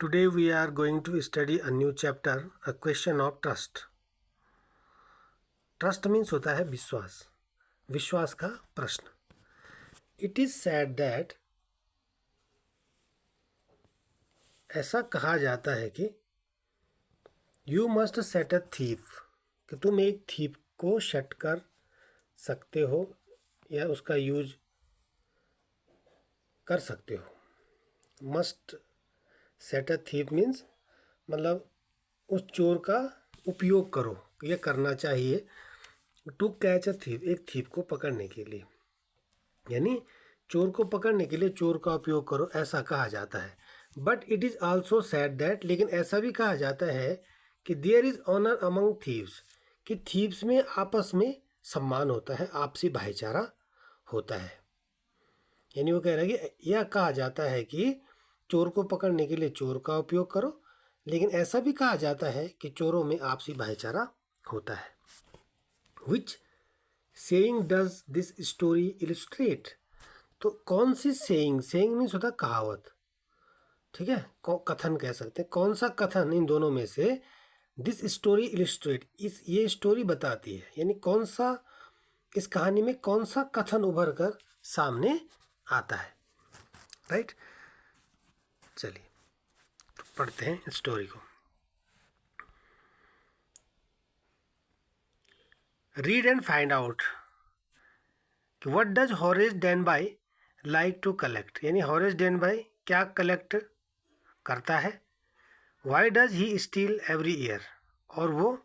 Today we are going to study a new chapter, a question of trust. Trust means होता है विश्वास, विश्वास का प्रश्न. इट इज सैड दैट, ऐसा कहा जाता है कि you must set a thief, कि तुम एक थीफ को सेट कर सकते हो या उसका यूज कर सकते हो. Must set a thief means मतलब उस चोर का उपयोग करो, यह करना चाहिए. टू कैच अ थीफ, एक थीफ को पकड़ने के लिए, यानी चोर को पकड़ने के लिए चोर का उपयोग करो, ऐसा कहा जाता है. But it is also said that, लेकिन ऐसा भी कहा जाता है कि there is honour among thieves, कि थीव्स में आपस में सम्मान होता है, आपसी भाईचारा होता है. यानी वो कह रहा है कि यह कहा जाता है कि चोर को पकड़ने के लिए चोर का उपयोग करो, लेकिन ऐसा भी कहा जाता है कि चोरों में आपसी भाईचारा होता है. Which saying does this story illustrate, तो कौन सी सेइंग, सेइंग मीन्स होता है कहावत, ठीक है, कथन कह सकते हैं. कौन सा कथन इन दोनों में से दिस स्टोरी इलिस्ट्रेट, इस ये स्टोरी बताती है, यानी कौन सा इस कहानी में कौन सा कथन उभर कर सामने आता है. राइट, चलिए तो पढ़ते हैं स्टोरी को. Read and find out what does Horace Danby like to collect, यानी हॉरेस डेनबाई क्या कलेक्ट करता है. Why does he steal every year, और वो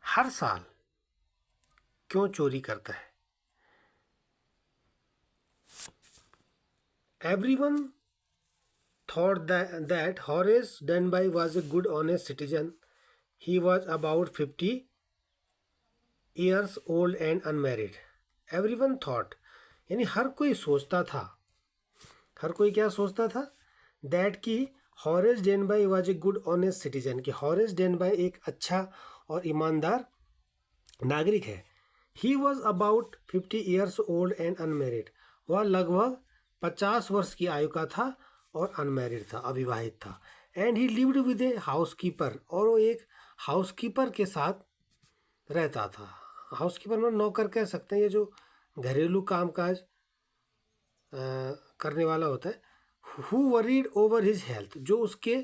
हर साल क्यों चोरी करता है. Everyone thought that Horace Denby was a good, honest citizen. He was about 50 years old and unmarried. Everyone thought, यानी हर कोई सोचता था, हर कोई क्या सोचता था, दैट कि Horace Danby was a good honest citizen, कि हॉरेस डेनबाई एक अच्छा और ईमानदार नागरिक है. He was about 50 years old and unmarried, वह लगभग 50 वर्ष की आयु का था और अनमैरिड था, अविवाहित था. And he lived with A housekeeper, और वो एक हाउसकीपर के साथ रहता था. हाउसकीपर में नौकर कह सकते हैं, ये जो घरेलू कामकाज करने वाला होता है. Who worried over his health, जो उसके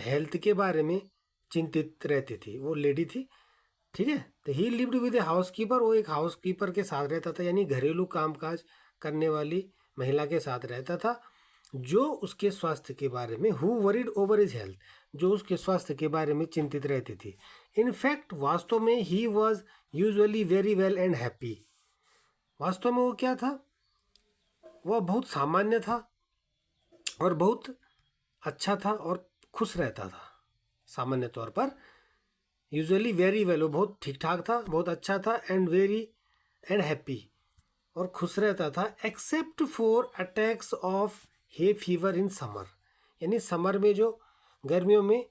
हेल्थ के बारे में चिंतित रहती थी, वो लेडी थी. ठीक है, तो ही लिव्ड विद ए हाउसकीपर, वो एक हाउसकीपर के साथ रहता था, यानी घरेलू कामकाज करने वाली महिला के साथ रहता था, जो उसके स्वास्थ्य के बारे में, who worried over his health, जो उसके स्वास्थ्य के बारे में चिंतित रहती थी. इनफैक्ट, वास्तव में he was usually very well and happy, वास्तव में वो क्या था, वह बहुत सामान्य था और बहुत अच्छा था और खुश रहता था. सामान्य तौर पर यूजुअली वेरी वेल, वो बहुत ठीक ठाक था, बहुत अच्छा था, एंड वेरी एंड हैप्पी, और खुश रहता था. Except for attacks of hay fever in summer, यानी समर में जो गर्मियों में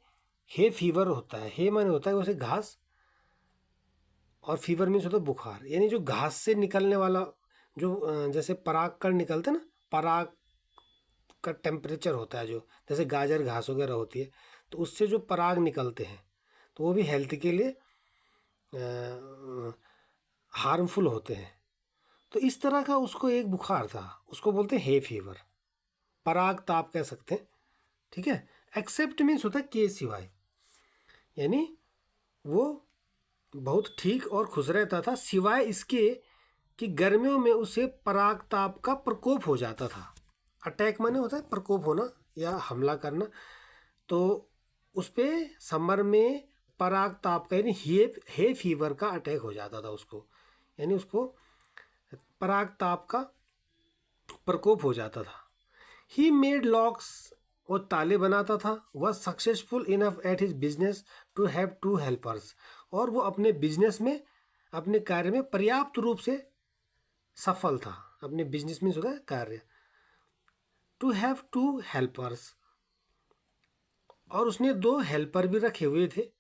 हे फीवर होता है, हे माने होता है वैसे घास, और फीवर मीन्स होता है बुखार, यानी जो घास से निकलने वाला जो जैसे पराग कण निकलते हैं ना, पराग का टेम्परेचर होता है, जो जैसे गाजर घास वगैरह होती है, तो उससे जो पराग निकलते हैं तो वो भी हेल्थ के लिए हार्मफुल होते हैं. तो इस तरह का उसको एक बुखार था, उसको बोलते हैं हे फीवर, पराग ताप कह सकते हैं. ठीक है, एक्सेप्ट मीन्स होता है के सिवाय, यानी वो बहुत ठीक और खुश रहता था, सिवाय इसके कि गर्मियों में उसे पराग ताप का प्रकोप हो जाता था. अटैक माने होता है प्रकोप होना या हमला करना, तो उस पर समर में पराग ताप का, यानी हे फीवर का अटैक हो जाता था उसको, यानी उसको पराग ताप का प्रकोप हो जाता था. ही मेड लॉक्स, वो ताले बनाता था. वह successful enough at his business to have two helpers, और वो अपने बिजनेस में, अपने कार्य में पर्याप्त रूप से सफल था. अपने बिजनेस में होता है कार्य. टू हैव टू हेल्पर्स, और उसने 2 हेल्पर भी रखे हुए थे.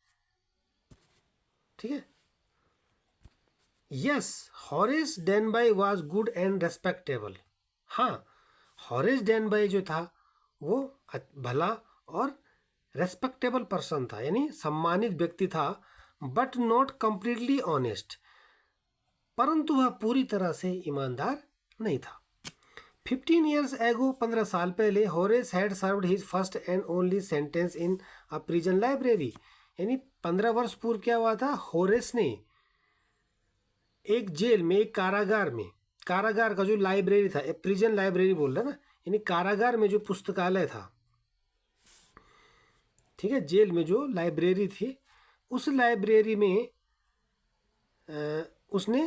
ठीक है. Yes, Horace Danby was good and respectable. हाँ, हॉरेस डेनबाई जो था वो भला और रेस्पेक्टेबल पर्सन था, यानी सम्मानित व्यक्ति था, बट नॉट कंप्लीटली ऑनेस्ट, परंतु वह पूरी तरह से ईमानदार नहीं था। 15 years ago, 15 साल पहले, Horace had served his first and only sentence in a prison library, यानी 15 वर्ष पूर्व क्या हुआ था, होरेस ने एक जेल में, एक कारागार में, कारागार का जो लाइब्रेरी था, प्रिजन लाइब्रेरी बोल रहे ना, यानी कारागार में जो पुस्तकालय था, ठीक है, जेल में जो लाइब्रेरी थी, उस लाइब्रेरी में उसने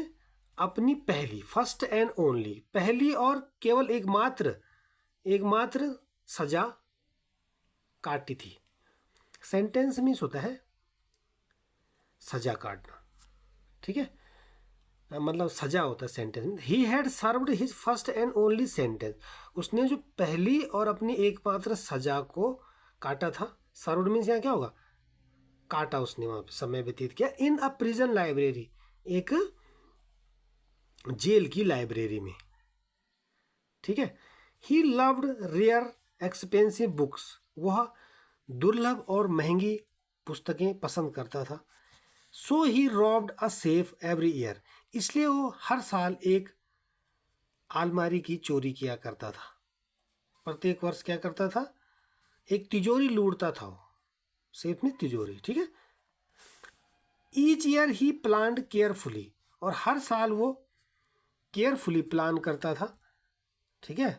अपनी पहली, फर्स्ट एंड ओनली, पहली और केवल एकमात्र सजा काटी थी। सेंटेंस मीन्स होता है सजा काटना, ठीक है, मतलब सजा होता है सेंटेंस में। He had served his first and only sentence, उसने जो पहली और अपनी एकमात्र सजा को काटा था। सर्व्ड मीन्स यहाँ क्या होगा, काटा, उसने वहाँ पे समय व्यतीत किया। इन अ प्रिजन लाइब्रेरी, एक जेल की लाइब्रेरी में, ठीक है। He loved rare expensive books, वह दुर्लभ और महंगी पुस्तकें पसंद करता था। So he robbed a safe every year, इसलिए वो हर साल एक अलमारी की चोरी किया करता था। प्रत्येक वर्ष क्या करता था, एक तिजोरी लूटता था वो, सेफ में तिजोरी, ठीक है। ईच ईयर ही प्लान्ड केयरफुली, और हर साल वो केयरफुली प्लान करता था, ठीक है।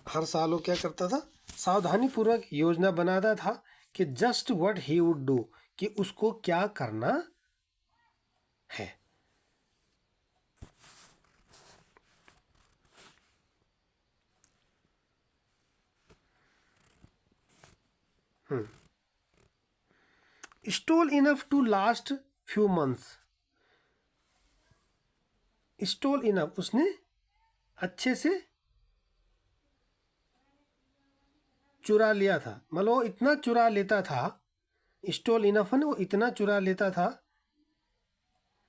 हर साल वो क्या करता था, सावधानी पूर्वक योजना बनाता था कि just what he would do, कि उसको क्या करना है। Stole enough to last few months, stole enough, उसने अच्छे से चुरा लिया था, मतलब वो इतना चुरा लेता था, स्टोल इनफ है ना, वो इतना चुरा लेता था,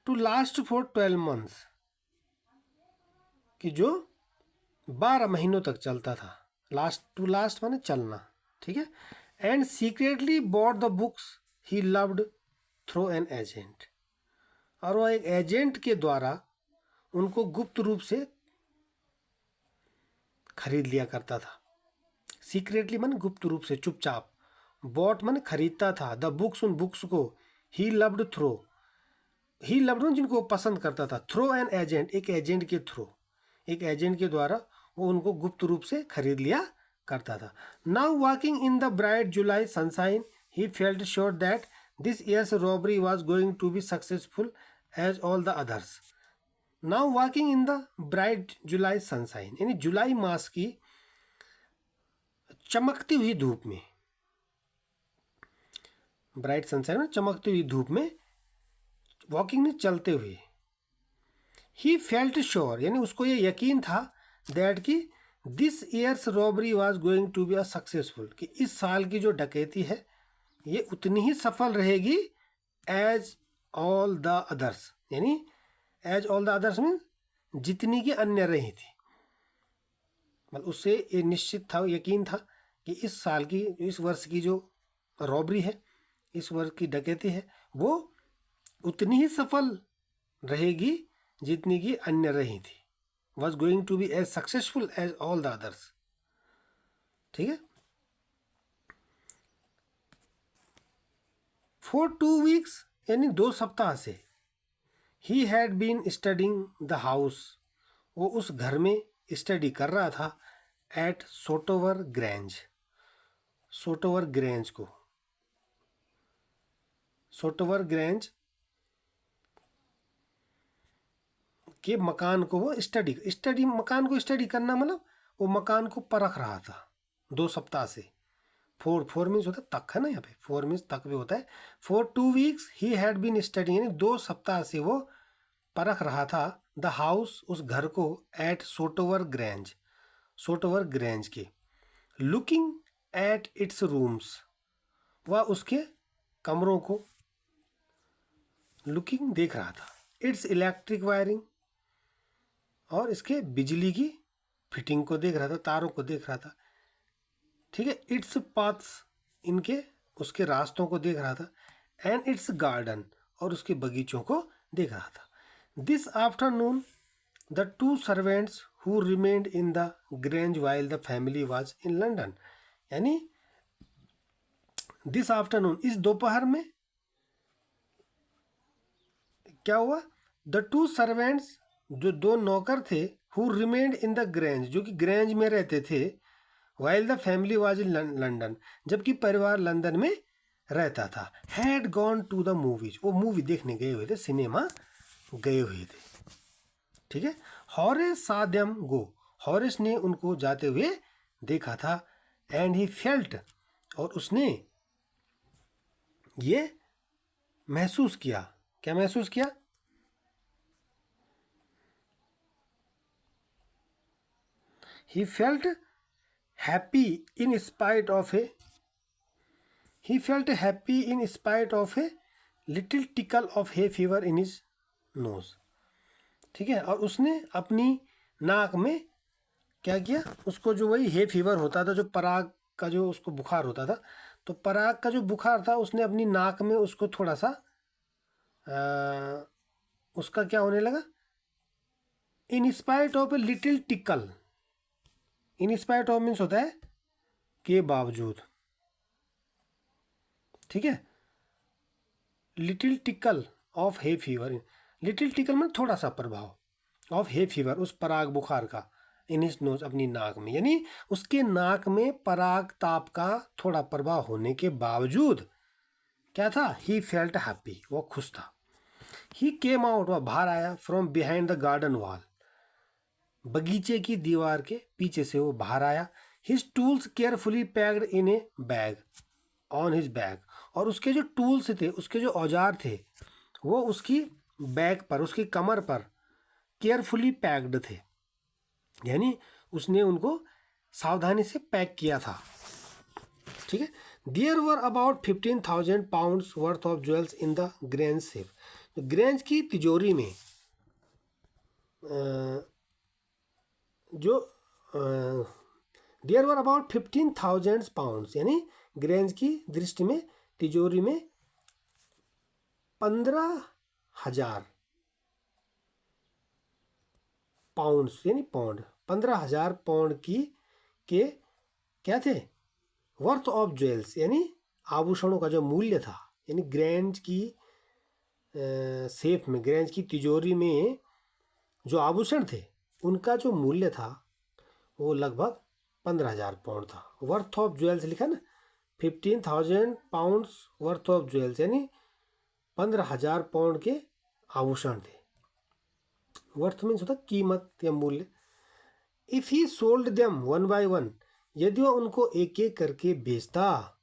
टू लास्ट फॉर 12 मंथ्स, कि जो 12 महीनों तक चलता था। लास्ट, टू लास्ट माने चलना, ठीक है। And secretly bought the books he loved through an agent, और वह एक एजेंट के द्वारा उनको गुप्त रूप से खरीद लिया करता था। सीक्रेटली माने गुप्त रूप से, चुपचाप। बॉट माने खरीदता था, द बुक्स, उन बुक्स को, he loved through, he loved जिनको पसंद करता था, थ्रू एन एजेंट, एक एजेंट के थ्रू, एक एजेंट के द्वारा वो उनको गुप्त रूप से खरीद लिया करता था। Now walking in the bright July sunshine, he felt sure that this year's robbery was going to be successful as all the others. Now walking in the bright July sunshine, यानी जुलाई मास की चमकती हुई धूप में, ब्राइट सनशाइन में चमकती हुई धूप में, वॉकिंग में चलते हुए, ही फेल्ट श्योर, यानी उसको ये यकीन था, दैट कि this year's robbery was going to be a successful, कि इस साल की जो डकैती है ये उतनी ही सफल रहेगी एज ऑल द अदर्स, यानी एज ऑल द अदर्स में जितनी की अन्य रही थी, मतलब उससे ये निश्चित था, यकीन था कि इस साल की, इस वर्ष की जो रॉबरी है, इस वर्ष की डकैती है, वो उतनी ही सफल रहेगी जितनी की अन्य रही थी। Was going to be as successful as all the others, ठीक है। फॉर 2 वीक्स, यानी 2 सप्ताह से, he had been studying the house, वो उस घर में स्टडी कर रहा था, at Sotover Grange, Sotover Grange को, सोटोवर ग्रेंज के मकान को वो स्टडी मकान को स्टडी करना, मतलब वो मकान को परख रहा था 2 सप्ताह से। फोर मीन्स होता है तक, है ना, यहाँ पे 4 मीन्स तक भी होता है। For 2 weeks he had been study, यानी 2 सप्ताह से वो परख रहा था, द हाउस, उस घर को, eight Sotover Grange, Sotover grange के, लुकिंग एट इट्स रूम्स, वह उसके कमरों को लुकिंग देख रहा था, इट्स इलेक्ट्रिक वायरिंग, और इसके बिजली की फिटिंग को देख रहा था, तारों को देख रहा था, ठीक है, इट्स पाथ्स, इनके उसके रास्तों को देख रहा था, एंड इट्स गार्डन, और उसके बगीचों को देख रहा था. This afternoon the two servants who remained in the grange while the family was in London. यानी दिस आफ्टरनून, इस दोपहर में क्या हुआ, द टू सर्वेंट्स, जो दो नौकर थे, who remained in the grange, जो कि ग्रेंज में रहते थे, while the family was in London, जबकि परिवार लंदन में रहता था, had gone to the movies, वो मूवी देखने गए हुए थे, सिनेमा गए हुए थे. ठीक है, हॉरेस सा देम गो, हॉरेस ने उनको जाते हुए देखा था, एंड ही फेल्ट, और उसने ये महसूस किया, क्या महसूस किया, he felt happy in spite of a little tickle of hay fever in his nose. ठीक है, और उसने अपनी नाक में क्या किया, उसको जो वही हे फीवर होता था, जो पराग का जो उसको बुखार होता था, तो पराग का जो बुखार था उसने अपनी नाक में उसको थोड़ा सा उसका क्या होने लगा, in spite of a little tackle, in spite of means होता है के बावजूद. ठीक है, little tackle of hay fever, little tackle में थोड़ा सा प्रभाव, ऑफ हे फीवर, उस पराग बुखार का, इन हिज नोज, अपनी नाक में, यानी उसके नाक में पराग ताप का थोड़ा प्रभाव होने के बावजूद क्या था, ही फेल्ट हैप्पी, वो खुश था. ही केम आउट, वह बाहर आया, from behind the garden wall, बगीचे की दीवार के पीछे से वो बाहर आया. His tools carefully packed in A bag on his bag, और उसके जो टूल्स थे, उसके जो औजार थे, वो उसकी बैग पर, उसकी कमर पर केयरफुली पैक्ड थे, यानी उसने उनको सावधानी से पैक किया था. ठीक है, there were about 15,000 pounds worth of jewels in the grange safe, grange की तिजोरी में जो देयर वर अबाउट 15,000 पाउंड्स, यानी ग्रेंज की दृष्टि में तिजोरी में 15,000 पाउंड्स, यानी पौंड, 15,000 पौंड की के क्या थे, वर्थ ऑफ ज्वेल्स, यानी आभूषणों का जो मूल्य था, यानी ग्रेंज की सेफ में, ग्रेंज की तिजोरी में जो आभूषण थे, उनका जो मूल्य था वो लगभग 15,000 पाउंड था. वर्थ ऑफ ज्वेल्स लिखा ना, 15,000 पाउंड्स वर्थ ऑफ ज्वेल्स, यानी 15,000 पाउंड के आभूषण थे. वर्थ मीन्स होता कीमत या मूल्य. If he sold them one by one, यदि वह उनको एक एक करके बेचता,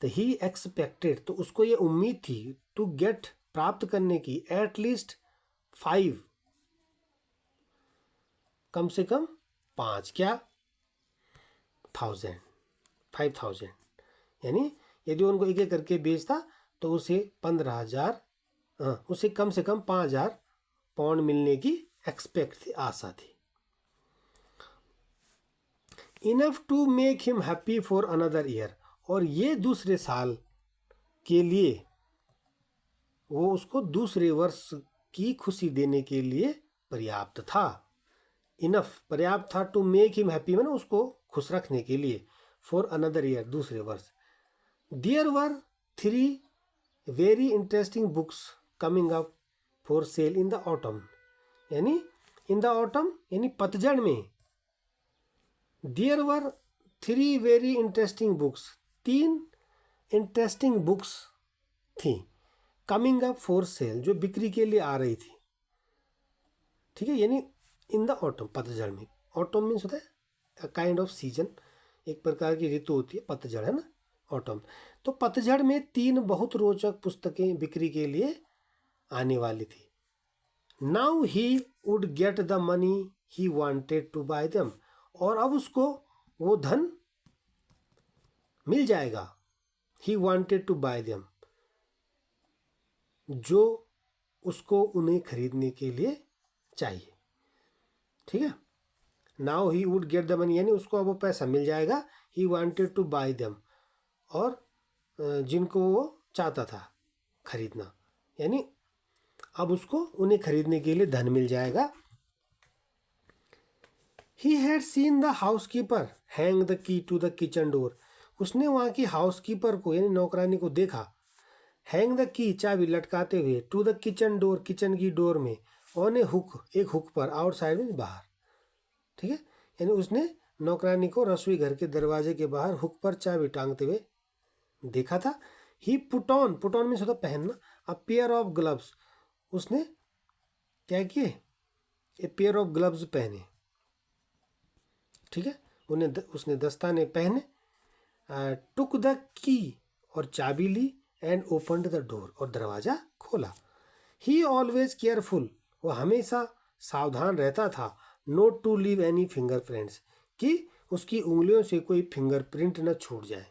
तो ही एक्सपेक्टेड, तो उसको ये उम्मीद थी, टू गेट, प्राप्त करने की, एट लीस्ट 5, कम से कम 5, क्या 5,000, यानी यदि उनको एक एक करके बेचता तो उसे 15,000, उसे कम से कम 5,000 पाउंड मिलने की एक्सपेक्ट थी, आशा थी. Enough to make him happy for another year, और ये दूसरे साल के लिए, वो उसको दूसरे वर्ष की खुशी देने के लिए पर्याप्त था. इनफ पर्याप्त था, टू मेक हिम हैप्पी मैंने उसको खुश रखने के लिए, फॉर अनदर ईयर, दूसरे वर्ष. There were 3 very interesting books coming up for sale in the autumn, यानी इन द ऑटम यानी पतझड़ में. There were 3 very interesting books, 3 interesting books थी, कमिंग अप फॉर सेल, जो बिक्री के लिए आ रही थी. ठीक है, यानी इन द ऑटम, पतझड़ में. ऑटम मीन्स होता है काइंड ऑफ सीजन, एक प्रकार की ऋतु होती है, पतझड़ है ना, ऑटम. तो पतझड़ में 3 बहुत रोचक पुस्तकें बिक्री के लिए आने वाली थी. Now he would get the money he wanted to buy them, और अब उसको वो धन मिल जाएगा, he wanted to buy them, जो उसको उन्हें खरीदने के लिए चाहिए. ठीक है, now he would get the money, यानी उसको अब वो पैसा मिल जाएगा। He wanted to buy them, और जिनको वो चाहता था खरीदना, यानी अब उसको उन्हें खरीदने के लिए धन मिल जाएगा। He had seen the housekeeper hang the key to the kitchen door, उसने वहाँ की हाउसकीपर को यानी नौकरानी को देखा हैंग द की चाबी लटकाते हुए to the kitchen door kitchen की डोर में ऑन ए हुक एक हुक पर आउटसाइड में बाहर। ठीक है, यानी उसने नौकरानी को रसोई घर के दरवाजे के बाहर हुक पर चाबी टांगते हुए देखा था। ही पुट ऑन में होता पहनना, अ पेयर ऑफ ग्लव्स, उसने क्या किए, ए पेयर ऑफ ग्लव्स पहने। ठीक है, उसने दस्ताने पहने। टुक द की, और चाबी ली, एंड ओपनड द डोर, और दरवाज़ा खोला। ही ऑलवेज केयरफुल, वह हमेशा सावधान रहता था, not to leave any fingerprints, कि उसकी उंगलियों से कोई फिंगरप्रिंट न छूट जाए।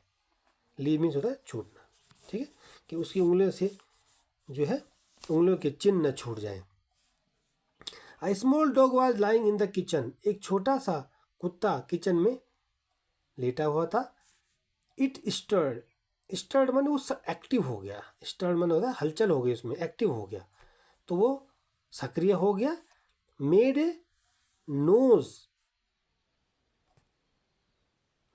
लीव मीन्स होता है छूटना। ठीक है, कि उसकी उंगलियों से जो है उंगलियों के चिन्ह न छूट जाए। A small dog was lying in the kitchen, एक छोटा सा कुत्ता किचन में लेटा हुआ था। इट स्टर्ड, स्टर्ड माने वो एक्टिव हो गया, स्टर्ड माने होता है हलचल हो गई उसमें, एक्टिव हो गया, तो वो सक्रिय हो गया। Made a nose,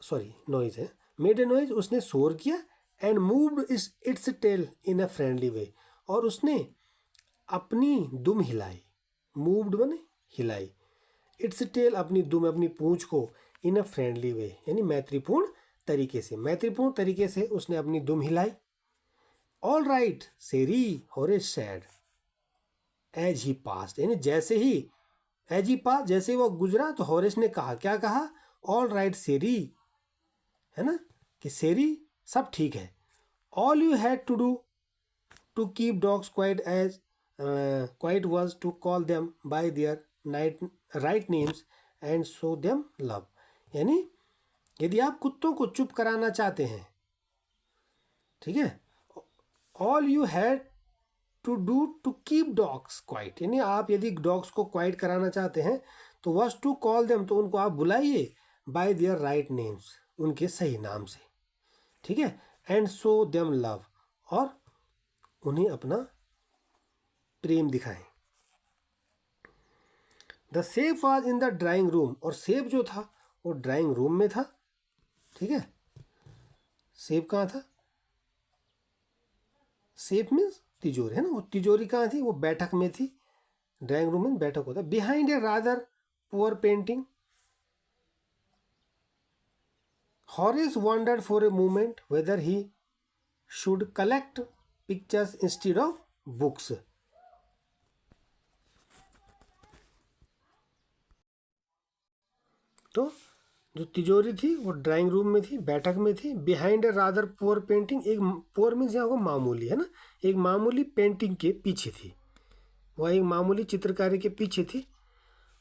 sorry noise है, मेड ए नॉइज, उसने शोर किया। And moved its tail in a friendly way, और उसने अपनी दुम हिलाई, मूव्ड माने हिलाई, इट्स टेल अपनी दुम अपनी पूंछ को, इन अ फ्रेंडली वे यानी मैत्रीपूर्ण तरीके से, मैत्रीपूर्ण तरीके से उसने अपनी दुम हिलाई। All right Sherry Horace said as he passed, यानी जैसे ही एज ही पास, जैसे वो गुजरा तो हॉरेस ने कहा, क्या कहा, ऑल राइट सेरी, है ना, कि सेरी सब ठीक है। All you had to do to keep dogs quiet as quiet was to call them by their right names and show them love, यानी यदि आप कुत्तों को चुप कराना चाहते हैं, ठीक है, all you had to do to keep dogs quiet, यानी आप यदि डॉग्स को क्वाइट कराना चाहते हैं तो वॉज टू कॉल देम, तो उनको आप बुलाइए बाय देयर राइट नेम्स, उनके सही नाम से। ठीक है, एंड शो देम लव, और उन्हें अपना प्रेम दिखाएं। The safe was in the drawing room, और सेफ जो था वो ड्राइंग रूम में था। ठीक है, सेफ कहाँ था, सेफ मीन्स तिजोरी, है ना, वो तिजोरी कहाँ थी, वो बैठक में थी। ड्राइंग रूम में बैठक होता है। Behind a rather poor painting, Horace wondered for a moment whether he should collect pictures instead of books. तो जो तिजोरी थी वो ड्राइंग रूम में थी, बैठक में थी। Behind a rather poor painting, एक पुअर मीन्स यहाँ को मामूली, है ना, एक मामूली पेंटिंग के पीछे थी, वह एक मामूली चित्रकारी के पीछे थी।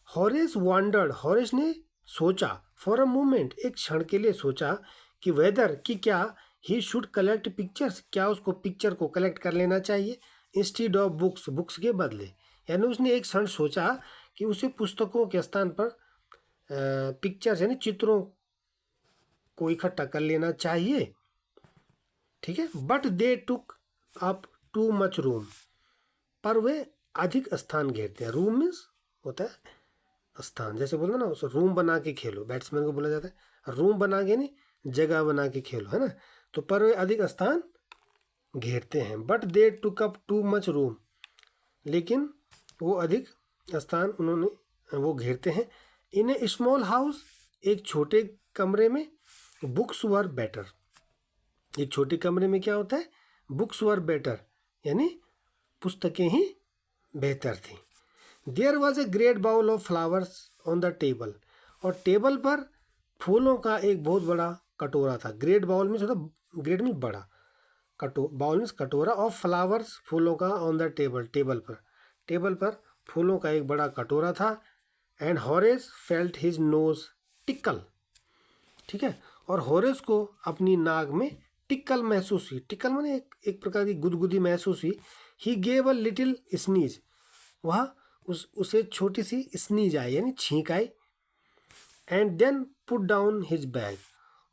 हॉरेस वॉन्डर्ड, हॉरेस ने सोचा, फॉर अ मोमेंट एक क्षण के लिए सोचा, कि वेदर कि क्या, ही शुड कलेक्ट पिक्चर्स, क्या उसको पिक्चर को कलेक्ट कर लेना चाहिए, इंस्टीड ऑफ बुक्स, बुक्स के बदले, यानी उसने एक क्षण सोचा कि उसे पुस्तकों के स्थान पर पिक्चर्स यानी चित्रों को इकट्ठा कर लेना चाहिए। ठीक है, but they took up too much room, पर वे अधिक स्थान घेरते हैं। रूम मीन्स होता है स्थान, जैसे बोलते हैं ना, उस रूम बना के खेलो, बैट्समैन को बोला जाता है रूम बना के, नहीं जगह बना के खेलो, है ना, तो पर वे अधिक स्थान घेरते हैं। But they took up too much room, लेकिन वो अधिक स्थान उन्होंने वो घेरते हैं। इन ए स्मॉल हाउस, एक छोटे कमरे में, बुक्स वर बेटर, एक छोटे कमरे में क्या होता है, बुक्स वर बेटर, यानी पुस्तकें ही बेहतर थी। There was a great bowl of flowers on the table, और टेबल पर फूलों का एक बहुत बड़ा कटोरा था। ग्रेट बाउल में होता, ग्रेट में बड़ा, बाउल में कटोरा, ऑफ फ्लावर्स फूलों का, ऑन द टेबल टेबल पर फूलों का एक बड़ा कटोरा था। And Horace felt his nose tackle, ठीक है, और हॉरेस को अपनी नाक में टिकल महसूस हुई, टिकल माने एक प्रकार की गुदगुदी महसूस हुई। He gave a little sneeze, वह उसे छोटी सी स्नीज आई यानी छींक आई। And then put down his bag,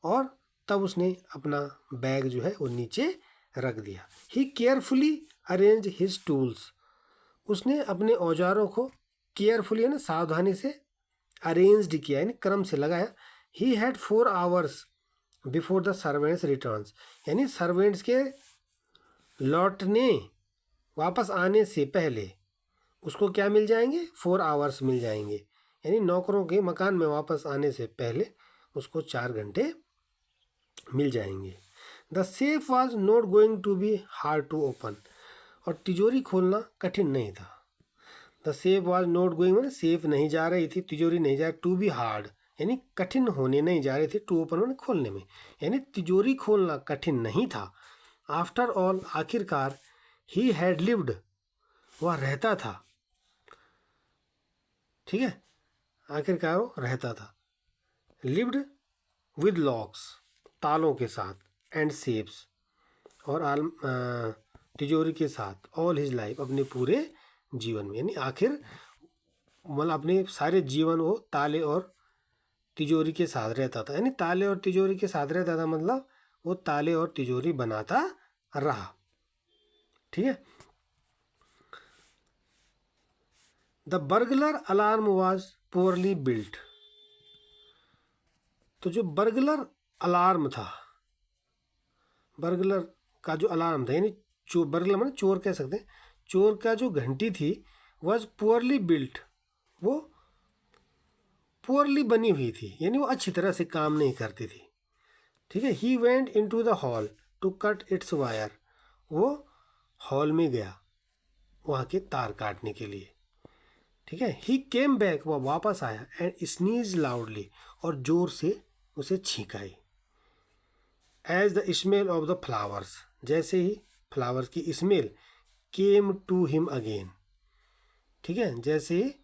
और तब उसने अपना बैग जो है वो नीचे रख दिया। ही केयरफुली अरेंज हिज टूल्स, उसने अपने औजारों को केयरफुली यानी सावधानी से अरेंज्ड किया यानी क्रम से लगाया। He had 4 hours before the servants returns, यानी सर्वेंट्स के लौटने वापस आने से पहले उसको क्या मिल जाएंगे, 4 hours मिल जाएंगे, यानी नौकरों के मकान में वापस आने से पहले उसको 4 घंटे मिल जाएंगे। The safe was not going to be hard to open, और तिजोरी खोलना कठिन नहीं था। The safe was not going मैंने सेफ नहीं जा रही थी, तिजोरी नहीं जा, टू बी हार्ड यानी कठिन होने नहीं जा रही थी, टू ओपन मैंने खोलने में, यानी तिजोरी खोलना कठिन नहीं था। आफ्टर ऑल आखिरकार ही हैड लिव्ड, वह रहता था, ठीक है, आखिरकार वो रहता था। लिव्ड विद लॉक्स, तालों के साथ, एंड सेफ्स, और तिजोरी के साथ, ऑल हिज लाइफ, अपने पूरे जीवन में, यानी आखिर मतलब अपने सारे जीवन वो ताले और तिजोरी के साथ रहता था, यानी ताले और तिजोरी के साथ रहता था मतलब वो ताले और तिजोरी बनाता रहा, ठीक है। The burglar alarm was poorly built, तो जो बर्गलर अलार्म था, बर्गलर का जो अलार्म था यानी चोर, बर्गलर मतलब चोर कह सकते हैं, चोर का जो घंटी थी वाज पुअरली बिल्ट, वो पुअरली बनी हुई थी, यानी वो अच्छी तरह से काम नहीं करती थी, ठीक है। He went into the hall to cut its wire, वो हॉल में गया वहाँ के तार काटने के लिए, ठीक है। ही केम बैक, वह वापस आया, एंड स्नीज लाउडली, और जोर से उसे छींक आई। As the smell of the flowers, जैसे ही फ्लावर्स की smell came to him again, ठीक है, जैसे ही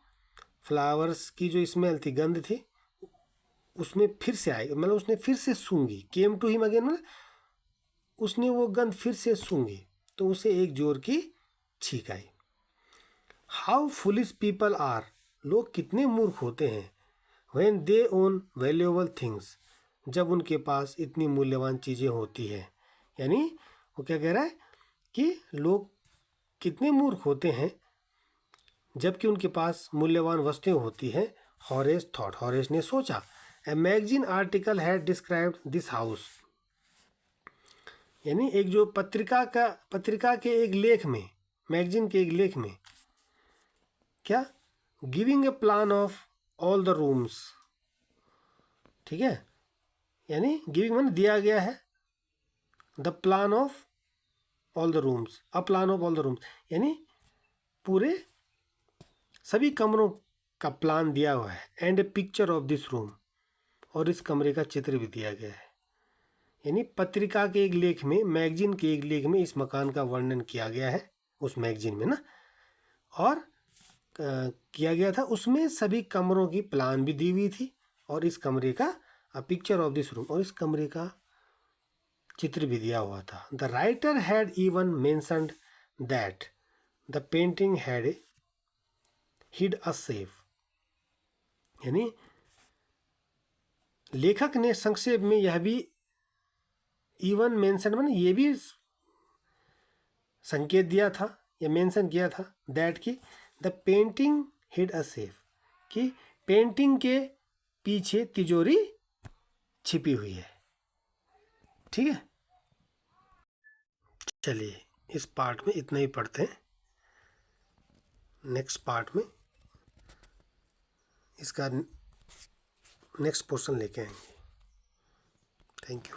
फ्लावर्स की जो स्मेल थी, गंध थी, उसमें फिर से आई, मतलब उसने फिर से सूंघी, केम टू हिम अगेन मतलब उसने वो गंध फिर से सूंघी, तो उसे एक जोर की छींक आई। हाउ फुलिश पीपल आर, लोग कितने मूर्ख होते हैं, when they own valuable things, जब उनके पास इतनी मूल्यवान चीज़ें होती हैं, यानी वो क्या कह रहा है कि लोग कितने मूर्ख होते हैं जबकि उनके पास मूल्यवान वस्तुएं होती हैं। हॉरेस थॉट, हॉरेस ने सोचा। A magazine article had described this house, यानी एक जो पत्रिका के एक लेख में, मैगजीन के एक लेख में क्या, giving a plan of all the rooms, ठीक है, यानी गिविंग मैंने दिया गया है, the plan of all the rooms, a plan of all the rooms, यानी पूरे सभी कमरों का प्लान दिया हुआ है, and A picture of this room, और इस कमरे का चित्र भी दिया गया है, यानी पत्रिका के एक लेख में, मैगजीन के एक लेख में इस मकान का वर्णन किया गया है उस मैगजीन में ना, और किया गया था, उसमें सभी कमरों की प्लान भी दी हुई थी, और इस कमरे का पिक्चर ऑफ दिस रूम, और इस कमरे का चित्र भी दिया हुआ था। The writer had even mentioned that the painting had hid a safe, यानी लेखक ने संक्षेप में यह भी इवन मेंशन मैंने ये भी संकेत दिया था या मेंशन किया था दैट की the painting hid a safe, कि पेंटिंग के पीछे तिजोरी छिपी हुई है, ठीक है। चलिए इस पार्ट में इतना ही पढ़ते हैं, नेक्स्ट पार्ट में इसका नेक्स्ट पोर्शन लेके आएंगे। Thank you.